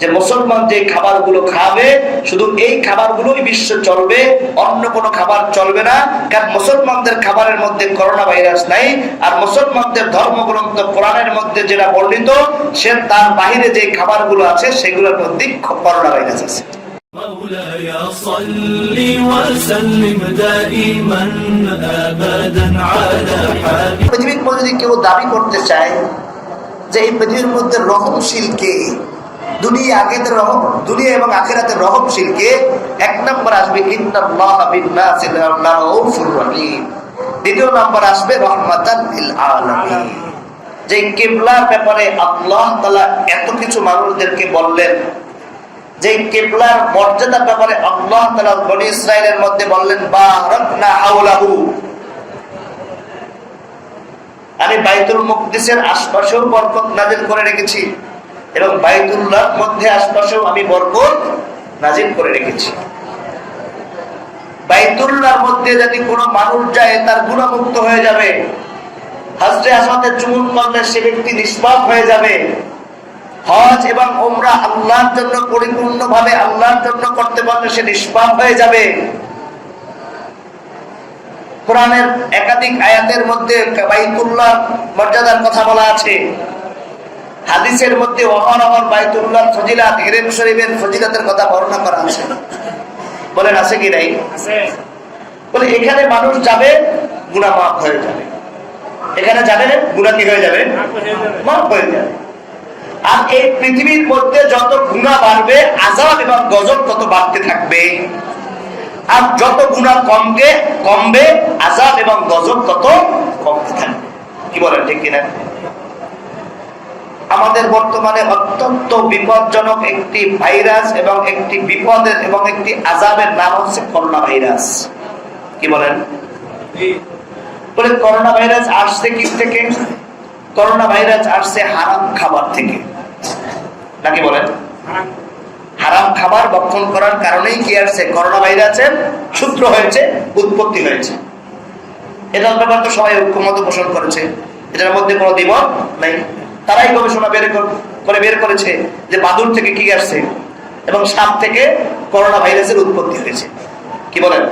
যে মুসলমান যে খাবারগুলো খাবে শুধু এই খাবারগুলোই বিশ্ব চলবে, অন্য কোনো খাবার চলবে না। কারণ মুসলমানদের খাবারের মধ্যে করোনা ভাইরাস নাই, আর মুসলমানদের ধর্মগ্রন্থ কোরআনের মধ্যে যেটা বর্ণিত সে তার বাহিরে যে খাবারগুলো আছে সেগুলোর মধ্যে করোনা ভাইরাস আছে। مولاي صل وسلم دائما ابدا على حبيبك। পৃথিবীর মধ্যে যদি কেউ দাবি করতে চায় যে এই পৃথিবীর মধ্যে রহমশীল কে, দুনিয়া এবং আখিরাতের রহমশীল কে, এক নম্বর আসবে ইন্নাল্লাহা বিন-নাসি লারাউফুর রহিম, দ্বিতীয় নম্বর আসবে রাহমাতাল লিল আলামিন। যে কিবলার ব্যাপারে আল্লাহ তাআলা এত কিছু মানুষদেরকে বললেন, যে কিবলার মর্যাদার ব্যাপারে আল্লাহ তাআলা বনি ইসরাইলের মধ্যে বললেন বারাকনা হাওলাহু, আমি বাইতুল মুকদ্দিসের আশপাশেও বরকত নাযিল করে রেখেছি এবং বাইতুল্লাহর মধ্যে আশপাশেও আমি বরকত নাযিল করে রেখেছি। বাইতুল্লাহর মধ্যে যদি কোনো মানুষ যায় তার গুনাহ মুক্ত হয়ে যাবে, হজরে আসওয়াদে চুমুন করলে সে ব্যক্তি নিষ্পাপ হয়ে যাবে। হজ এবং উমরা আল্লাহর জন্য পরিপূর্ণভাবে আল্লাহর জন্য করতে পারলে সে নিষ্পাপ হয়ে যাবে। কোরআনের একাধিক আয়াতের মধ্যে বাইতুল্লাহ মর্যাদার কথা বলা আছে, হাদিসের মধ্যে অহরহ বাইতুল্লাহ ফজিলাত, হিরম শরীফের ফজিলাতের কথা বর্ণনা করা আছে। বলেন আছে কি নাই? আছে। বলে এখানে মানুষ যাবে গুনাহ মাফ হয়ে যাবে, এখানে যাবে গুনাহ কি হয়ে যাবে? মাফ হয়ে যাবে। আর এই পৃথিবীর মধ্যে যত গুনাহ বাড়বে আযাব এবং গজব তত বাড়তে থাকবে, আর যত গুনাহ কমবে আযাব এবং গজব তত কমতে থাকবে। কি বলেন ঠিক কিনা? আমাদের বর্তমানে অত্যন্ত বিপজ্জনক একটি ভাইরাস এবং একটি বিপদের এবং একটি আযাবের নাম হচ্ছে করোনা ভাইরাস। কি বলেন? বলে করোনা ভাইরাস আসছে কি থেকে? করোনা ভাইরাস আসছে হারাম খাবার থেকে, নাকি বলেন? হারাম খাবার ভক্ষণ করার কারণেই কি আসছে? করোনা ভাইরাসের সূত্র হয়েছে, উৎপত্তি হয়েছে। এটার ব্যাপারে তো সবাই ঐক্যমত পোষণ করেছে, এটার মধ্যে কোনো দ্বিমত নাই। তারাই গবেষণা বের করেছে যে বাদুড় থেকে কি আসছে এবং সাপ থেকে করোনা ভাইরাসের উৎপত্তি হয়েছে। কি বলেন?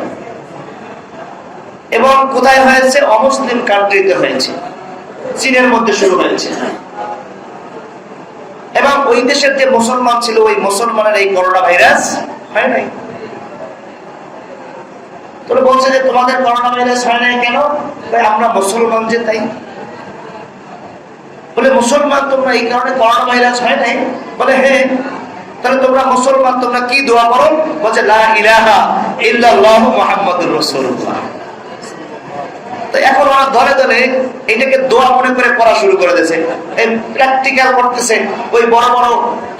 এবং কোথায় হয়েছে? অমুসলিম কান্ট্রিতে হয়েছে, চীনের মধ্যে শুরু হয়েছে। এবং ওই দেশের যে মুসলমান ছিল ওই মুসলমানের এই করোনা ভাইরাস হয় নাই। তোরা বলছে যে তোমাদের করোনা ভাইরাস হয় নাই কেন? আমরা মুসলমান যে তাই। বলে মুসলমান তোমরা এই কারণে করোনা ভাইরাস হয় নাই? বলে হ্যাঁ। তাহলে তোমরা মুসলমান, তোমরা কি দোয়া করো? বলছে লা ইলাহা ইল্লাল্লাহু মুহাম্মাদুর রাসূলুল্লাহ। তো এখন ওরা ধরে ধরে এটাকে দোয়া মনে করে পড়া শুরু করে দিয়েছে, এই প্র্যাকটিক্যাল করতেছে। ওই বড় বড়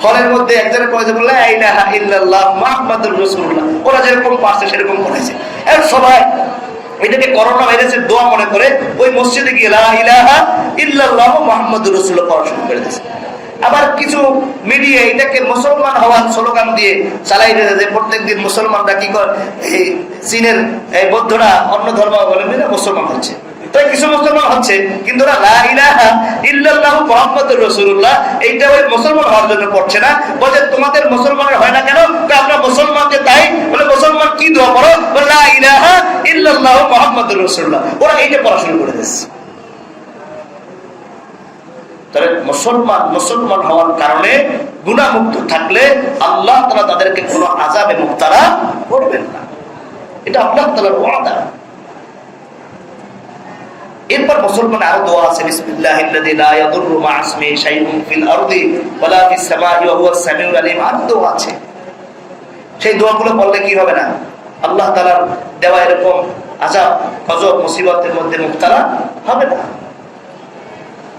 হলের মধ্যে একজনের করেছে বলে লা ইলাহা ইল্লাল্লাহ মুহাম্মাদুর রাসূলুল্লাহ, ওরা যেরকম পারছে সেরকম করেছে। আর সবাই এটাকে করোনা ভাইরাসের দোয়া মনে করে ওই মসজিদে গিয়ে লা ইলাহা ইল্লাল্লাহ মুহাম্মাদুর রাসূলুল্লাহ পড়া শুরু করে দিয়েছে। আবার কিছু মিডিয়া এটাকে মুসলমান হওয়ার স্লোগান দিয়ে চালাই দিয়েছে যে প্রত্যেকদিন মুসলমানরা কি করে, এই চীনের এই বৌদ্ধরা অন্য ধর্মাবলম্বী মুসলমান হচ্ছে। তো কিছু মুসলমান হচ্ছে, কিন্তু ওরা লা ইলাহা ইল্লাল্লাহ মুহাম্মাদুর রাসূলুল্লাহ এইটা ওই মুসলমান হওয়ার জন্য পড়ছে না। বলে তোমাদের মুসলমানের হয় না কেন? আমরা মুসলমান যে তাই। বলে মুসলমান কি দোয়া পড়ো? বলে লা ইলাহা ইল্লাল্লাহ মুহাম্মাদুর রাসূলুল্লাহ। ওরা এইটা পড়া শুরু করে দিয়েছে। তাহলে মুসলমান হওয়ার কারণে গুনাহ মুক্ত থাকলে আল্লাহ তাআলা তাদেরকে কোনো আযাবে মুবতালা করবেন না, এটা আল্লাহ তাআলার ওয়াদা। এরপর মুসলমান আরো দোয়া আছে, বিসমিল্লাহিল্লাযী লা ইয়াদুররু মা ইসমিহি শাইউন ফিল আরদি ওয়ালা ফিস সামাই ওয়া হুয়াস সামিউল আলিম। আর দোয়া আছে, সেই দোয়াগুলো বললে কি হবে না? আল্লাহ তাআলার দেওয়া এরকম আযাব গজব মুসিবতের মধ্যে মুবতালা হবে না।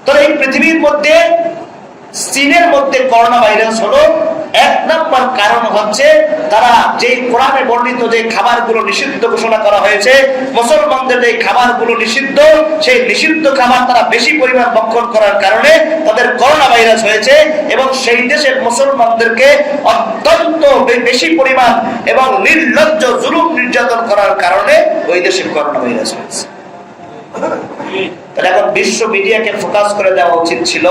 তবে এই পৃথিবীর মধ্যে চীনের মধ্যে করোনা ভাইরাস হলো এক নম্বর কারণ হচ্ছে তারা যে কোরআনে বর্ণিত যে খাবারগুলো নিষিদ্ধ ঘোষণা করা হয়েছে, মুসলমানদের যে খাবারগুলো নিষিদ্ধ, সেই নিষিদ্ধ খাবার তারা বেশি পরিমাণ ভক্ষণ করার কারণে তাদের করোনা ভাইরাস হয়েছে। এবং সেই দেশের মুসলমানদেরকে অত্যন্ত বেশি পরিমাণ এবং নির্লজ্জ জুলুম নির্যাতন করার কারণে ওই দেশে করোনা ভাইরাস হয়েছে। তাহলে এখন বিশ্ব মিডিয়াকে ফোকাস করে দেওয়া উচিত ছিল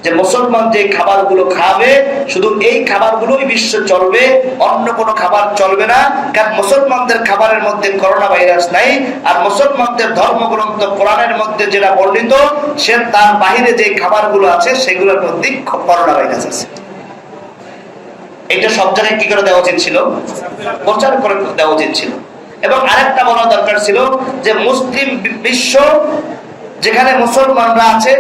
যে মুসলমান যে খাবারগুলো খাবে শুধু এই খাবারগুলোই বিশ্ব চলবে, অন্য কোনো খাবার চলবে না। কারণ মুসলমানদের খাবারের মধ্যে করোনা ভাইরাস নাই, আর মুসলমানদের ধর্মগ্রন্থ কোরআনের মধ্যে যেটা বর্ণিত সে তার বাহিরে যে খাবারগুলো আছে সেগুলোর মধ্যে করোনা ভাইরাস আছে। এটা সব জায়গায় কি করে দেওয়া উচিত ছিল? প্রচার করে দেওয়া উচিত ছিল। এবং আরেকটা বলা দরকার ছিল যে মুসলিম বিশ্ব যেখানে মুসলমানরা আছে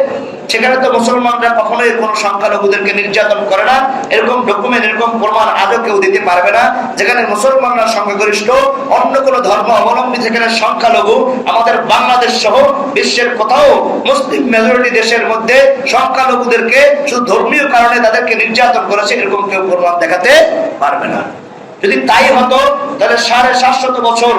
সেখানে তো মুসলমানরা কখনোই কোনো সংখ্যালঘুদেরকে নির্যাতন করে না, এরকম ডকুমেন্ট এরকম প্রমাণ আজও কেউ দিতে পারবে না। যেখানে মুসলমানরা সংখ্যাগরিষ্ঠ, অন্য কোনো ধর্ম অবলম্বী যেখানে সংখ্যালঘু, আমাদের বাংলাদেশ সহ বিশ্বের কোথাও মুসলিম মেজরিটি দেশের মধ্যে সংখ্যালঘুদেরকে শুধু ধর্মীয় কারণে তাদেরকে নির্যাতন করেছে এরকম কেউ প্রমাণ দেখাতে পারবে না। যদি তাই হতো তাহলে 750 বছর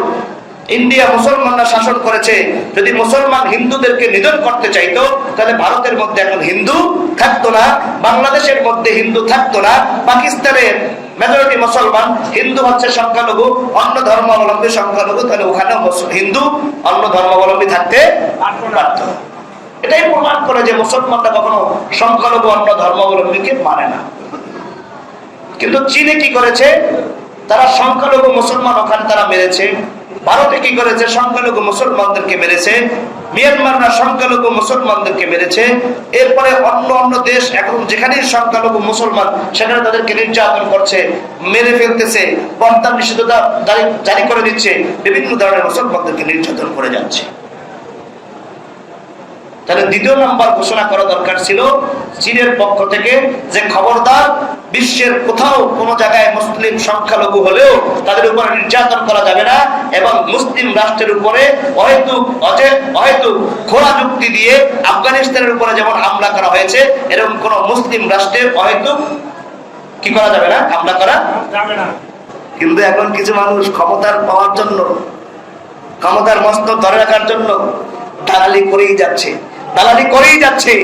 ইন্ডিয়া মুসলমানরা শাসন করেছে। যদি মুসলমান হিন্দুদেরকে নিধন করতে চাইতো তাহলে ভারতের মধ্যে এখন হিন্দু থাকতো না, বাংলাদেশের মধ্যে হিন্দু থাকতো না, পাকিস্তানের মেজরিটি মুসলমান, হিন্দু হচ্ছে সংখ্যালঘু, অন্য ধর্মাবলম্বী সংখ্যালঘু, তাহলে ওখানেও হিন্দু অন্য ধর্মাবলম্বী থাকতে পারত। এটাই প্রমাণ করে যে মুসলমানরা কখনো সংখ্যালঘু অন্য ধর্মাবলম্বীকে মানে না। কিন্তু চীনে কি করেছে? তারা সংখ্যালঘু মুসলমান ওখানে তারা মেরেছে। ভারতে কি করেছে? সংখ্যালঘু মুসলমানদেরকে মেরেছে। মিয়ানমাররা সংখ্যালঘু মুসলমানদেরকে মেরেছে। এরপরে অন্য অন্য দেশ এখন যেখানেই সংখ্যালঘু মুসলমান সেখানে তাদেরকে নির্যাতন করছে, মেরে ফেলতেছে, পর্দা নিষেধতা জারি করে দিচ্ছে, বিভিন্ন ধরনের মুসলমানদেরকে নির্যাতন করে যাচ্ছে। তাহলে দ্বিতীয় নাম্বার ঘোষণা করা দরকার ছিল চীনের পক্ষ থেকে যে খবরদার বিশ্বের কোথাও কোনো জায়গায় মুসলিম সংখ্যালঘু হলেও তাদের উপরে নির্যাতন করা যাবে না, এবং মুসলিম রাষ্ট্রের উপরে অহেতুক খোলা যুক্তি দিয়ে আফগানিস্তানের উপরে যেমন হামলা করা হয়েছে এরকম কোন মুসলিম রাষ্ট্রের অহেতুক কি করা যাবে না, হামলা করা যাবে না। কিন্তু এখন কিছু মানুষ ক্ষমতার পাওয়ার জন্য, ক্ষমতার মস্তক ধরে রাখার জন্য দালালি করেই যাচ্ছে, দালালি করেই যাচ্ছে,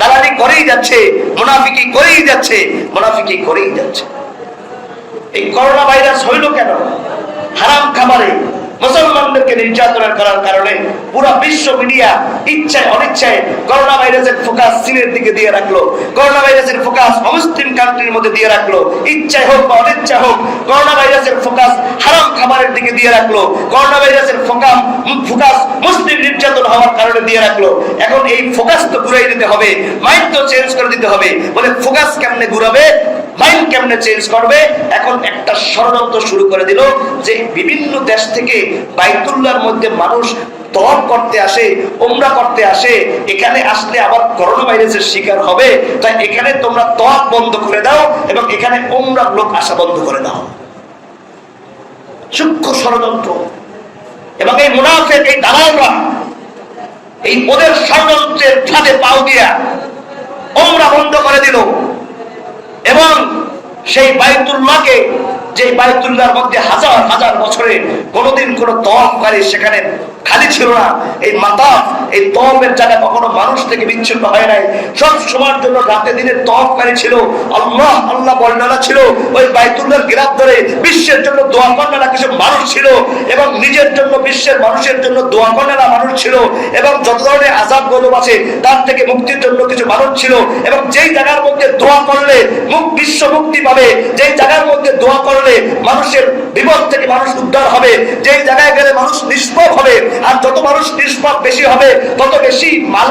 দালালি করেই যাচ্ছে, মুনাফিকি করেই যাচ্ছে, মুনাফিকি করেই যাচ্ছে। এই করোনা ভাইরাস হইল কেন? হারাম খাবারে মুসলমানদেরকে নির্যাতন করার কারণে পুরো বিশ্ব মিডিয়া ইচ্ছায় অনিচ্ছায় করোনা ভাইরাসের ফোকাস চীনের দিকে দিয়ে রাখলো, করোনা ভাইরাসের ফোকাস অমুসলিম কান্ট্রির মধ্যে দিয়ে রাখলো, ইচ্ছায় হোক বা অনিচ্ছা হোক করোনা ভাইরাসের ফোকাস হারাম খাবারের দিকে দিয়ে রাখলো, করোনা ভাইরাসের ফোকাস মুসলিম নির্যাতন হওয়ার কারণে দিয়ে রাখলো। এখন এই ফোকাস তো ঘুরাই দিতে হবে, মাইন্ড তো চেঞ্জ করে দিতে হবে। বলে ফোকাস কেমনে ঘুরাবে, মাইন্ড কেমনে চেঞ্জ করবে? এখন একটা ষড়যন্ত্র শুরু করে দিল যে বিভিন্ন দেশ থেকে বাইতুল্লাহর মধ্যে মানুষ তওয়াফ করতে আসে, উমরা করতে আসে, এখানে আসলে আবার করোনা ভাইরাসের শিকার হবে, তাই এখানে তোমরা তওয়াফ বন্ধ করে দাও এবং এখানে উমরার লোক আসা বন্ধ করে দাও। সূক্ষ্ম ষড়যন্ত্র। এবং এই মুনাফিক, এই দালালরা এই ওদের ষড়যন্ত্রের ফাঁদে পাও দিয়া উমরা বন্ধ করে দিল এবং সেই বাইতুল্লাহকে, যে বাইতুল্লাহর মধ্যে হাজার হাজার বছরে কোনোদিন কোনো তওয়াফকারী সেখানে খালি ছিল না, এই মাতাফ, এই তওয়াফের জায়গা কখনো মানুষ থেকে বিচ্ছিন্ন হয় নাই, সব সময়ের জন্য রাতে দিনে তওয়াফকারী ছিল, আল্লাহ আল্লাহ বর্ণনা ছিল। ওই বাইতুল্লাহর গিরাত ধরে বিশ্বের জন্য দোয়া করেনা কিছু মানুষ ছিল, এবং নিজের জন্য বিশ্বের মানুষের জন্য দোয়া করেনা মানুষ ছিল, এবং যত ধরনের আযাব গজব আছে তার থেকে মুক্তির জন্য কিছু মানুষ ছিল। এবং যেই জায়গার মধ্যে দোয়া করলে বিশ্ব মুক্তি পাবে, যেই জায়গার মধ্যে দোয়া করলে মানুষের বিপদ থেকে মানুষ উদ্ধার হবে, যেই জায়গায় গেলে মানুষ নিষ্পাপ হবে, আর যত মানুষ নিষ্পাপ বেশি হবে তত বেশি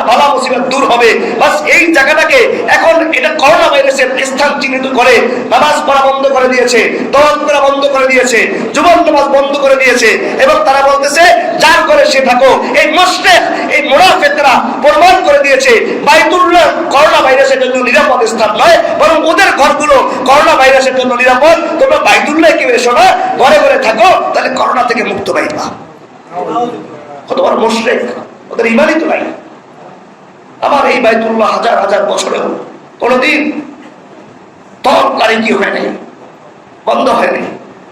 বালা মুসিবত দূর হবে। বাস এই জায়গাটাকে এখন এটা করোনা ভাইরাসের স্থান চিহ্নিত করে নামাজ পড়া বন্ধ করে দিয়েছে, তওয়াফ করা বন্ধ করে দিয়েছে, জুমার নামাজ বন্ধ করে দিয়েছে, এবং তারা বলতেছে যার করে সে থাকো। এই মুশরিক, এই মুনাফিকরা প্রমাণ করে দিয়েছে বাইতুল্লাহ করোনা ভাইরাসের জন্য নিরাপদ স্থান নয়, বরং ওদের ঘরগুলো করোনা ভাইরাসের জন্য নিরাপদ। তোমরা বাইতুল্লাহ কি এসো না, ঘরে ঘরে থাকো, তাহলে করোনা থেকে মুক্ত পাইবা। কত বড় মুশরিক, ওদের ঈমানই তো নাই। আবার এই বাইতুল্লাহ হাজার হাজার বছরেও কোনদিন তওয়াফকারী কি হয় নাই, বন্ধ হয় নাই।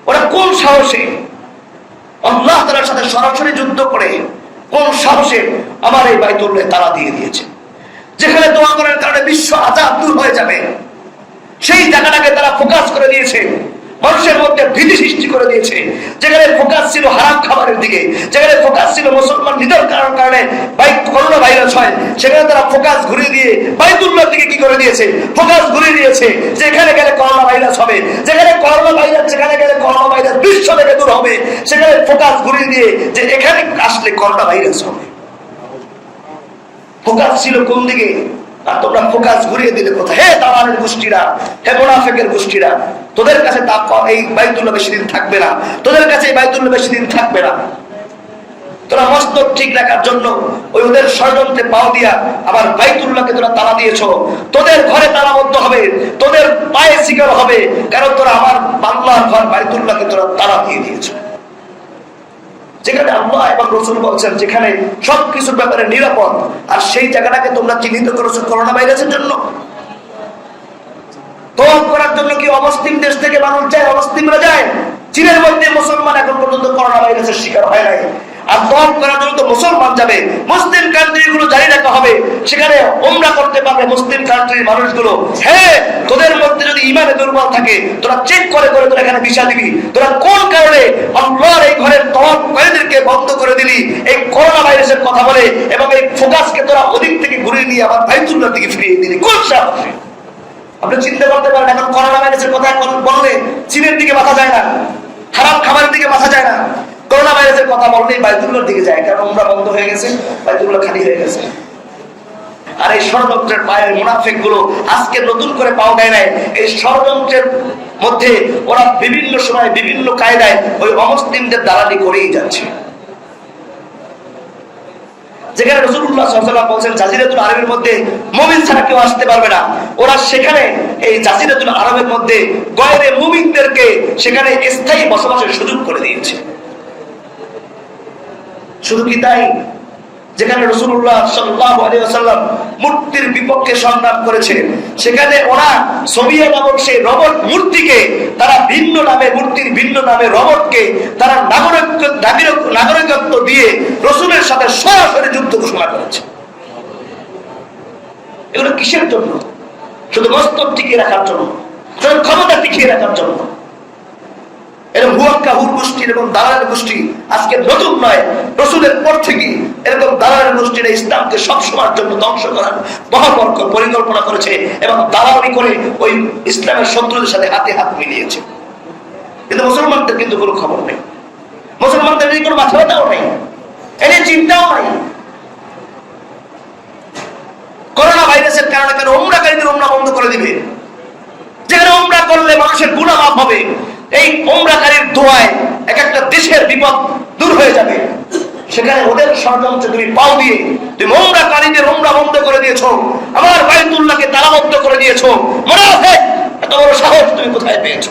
ওরা কোন সাহসে আল্লাহ তাআলার সাথে সরাসরি যুদ্ধ করে, কোন সাহসে আমার এই বাইতুল্লাহ তালা দিয়ে দিয়েছে, যেখানে দোয়া করার কারণে বিশ্ব আযাব দূর হয়ে যাবে, সেই জায়গাটাকে তারা ফোকাস করে দিয়েছে, মানুষের মধ্যে ভীতি সৃষ্টি করে দিয়েছে, যেখানে ফোকাস ছিল হারাম খাবারের দিকে, যেখানে ফোকাস ছিল মুসলমান নিধন কারণে করোনা ভাইরাস হয়, সেখানে তারা ফোকাস ঘুরিয়ে দিয়ে বাইতুল্লাহর দিকে কি করে দিয়েছে, ফোকাস ঘুরিয়ে দিয়েছে যে এখানে গেলে করোনা ভাইরাস হবে, যেখানে করোনা ভাইরাস, যেখানে গেলে করোনা ভাইরাস বিশ্ব থেকে দূর হবে, সেখানে ফোকাস ঘুরিয়ে দিয়ে যে এখানে আসলে করোনা ভাইরাস হবে। ফোকাস ছিল কোন দিকে, আর তোমরা ফোকাস ঘুরিয়ে দিলে কোথায়? হে তাওয়ারের গোষ্ঠীরা, হে মুনাফিকের গোষ্ঠীরা, তোদের কাছে এই বাইতুল্লাহ বেশি দিন থাকবে না, তোদের কাছে এই বাইতুল্লাহ বেশি দিন থাকবে না। তোরা মস্তক ঠিক রাখার জন্য ওই ওদের ষড়যন্ত্রে পাও দিয়া আবার বাইতুল্লাহকে তোরা তালা দিয়েছো, তোদের ঘরে তালাবদ্ধ হবে, তোদের পায়ে শিকার হবে, কারণ তোরা আমার বাংলার ঘর বাইতুল্লাহকে তোরা তালা দিয়ে দিয়েছো, যেখানে আল্লাহ এবং রাসূল বলছেন যেখানে সবকিছুর ব্যাপারে নিরাপদ, আর সেই জায়গাটাকে তোমরা চিহ্নিত করেছো করোনা ভাইরাসের জন্য। তওয়াফ করার জন্য কি অমুসলিম দেশ থেকে মানুষ যায়? অমুসলিমরা যায়। চীনের মধ্যে মুসলমান এখন পর্যন্ত করোনা ভাইরাসের শিকার হয় নাই, আর তওয়াফ করার জন্য তো মুসলমান যাবে। মুসলিম কান্ট্রিগুলো জারি রাখা হবে, সেখানে উমরা করতে পারবে মুসলিম কান্ট্রির মানুষগুলো। হ্যাঁ, তোদের মধ্যে যদি ইমানে দুর্বল থাকে তোরা চেক করে করে তোরা এখানে ভিসা দিবি। তোরা কোন কারণে আল্লাহর এই ঘরের তওয়াফকারীদেরকে বন্ধ করে দিলি এই করোনা ভাইরাসের কথা বলে, এবং এই ফোকাসকে তোরা ওদিক থেকে ঘুরিয়ে নিয়ে আবার বাইতুল্লাহর দিকে ফিরিয়ে দিলি? কোন সাহসে? আপনি চিন্তা করতে পারেন, এখন করোনা ভাইরাসের কথা এখন বললে চীনের দিকে মাথা যায় না, খারাপ খাবারের দিকে মাথা যায় না, করোনা ভাইরাসের কথা বললেই বাইতুল্লাহর দিকে যায়, কারণ উমরা বন্ধ হয়ে গেছে, বাইতুল্লাহ খালি হয়ে গেছে। আর এই ষড়যন্ত্রের পায়ের মুনাফিক গুলো আজকে নতুন করে পাওয়া যায় নাই। এই ষড়যন্ত্রের মধ্যে ওরা বিভিন্ন সময় বিভিন্ন কায়দায় ওই অমুসলিমদের দালালি করেই যাচ্ছে। যেখানে রাসূলুল্লাহ সাল্লাল্লাহু আলাইহি ওয়াসাল্লাম বলেন জাজিরাতুল আরবের মধ্যে মুমিন ছাড়া কেউ আসতে পারবে না, ওরা সেখানে এই জাজিরাতুল আরবের মধ্যে গয়রে মুমিনদেরকে সেখানে স্থায়ী বসবাসের সুযোগ করে দিয়েছে। শুধু কি তাই, যেখানে রাসূলুল্লাহ সাল্লাল্লাহু আলাইহি ওয়াসাল্লাম মূর্তির বিপক্ষে সংগ্রাম করেছে, সেখানে ওরা সোভিয়েত নামক সেই রবট মূর্তিকে তারা ভিন্ন নামে, মূর্তির ভিন্ন নামে রবটকে তারা নাগরিকত্ব দিয়ে রাসূলের সাথে সরাসরি যুদ্ধ ঘোষণা করেছে। এগুলো কিসের জন্য? শুধু মস্তক টিকিয়ে রাখার জন্য, শুধু ক্ষমতা টিকিয়ে রাখার জন্য। এরকম হুয়াক্কা হুর গোষ্ঠী, এরকম দালালের গোষ্ঠী আজকে নতুন নয়, রাসূলের পর থেকে এরকম দালালের গোষ্ঠীরা ইসলামকে সবসময়ের জন্য ধ্বংস করার মহাপর্ক পরিকল্পনা করেছে এবং দালালি করে ওই ইসলামের শত্রুদের সাথে হাতে হাত মিলিয়েছে। কিন্তু মুসলমানদের কিন্তু কোনো খবর নেই, মুসলমানদের কোনো মাথা ব্যথাও নেই, এর চিন্তাও নাই। করোনা ভাইরাসের কারণে কেন উমরাকারীদের উমরা বন্ধ করে দিবে? যেখানে উমরা করলে মানুষের গুনাহ মাফ হবে, এই উমরাকারীর দোয়ায় এক একটা দেশের বিপদ দূর হয়ে যাবে, সেখানে ওদের ষড়যন্ত্রে তুমি পাও দিয়ে তুমি উমরাকারীদের উমরা বন্ধ করে দিয়েছো, আমার বাইতুল্লাহকে তালাবদ্ধ করে দিয়েছো। মুনাফিক, এত বড় সাহস তুমি কোথায় পেয়েছো?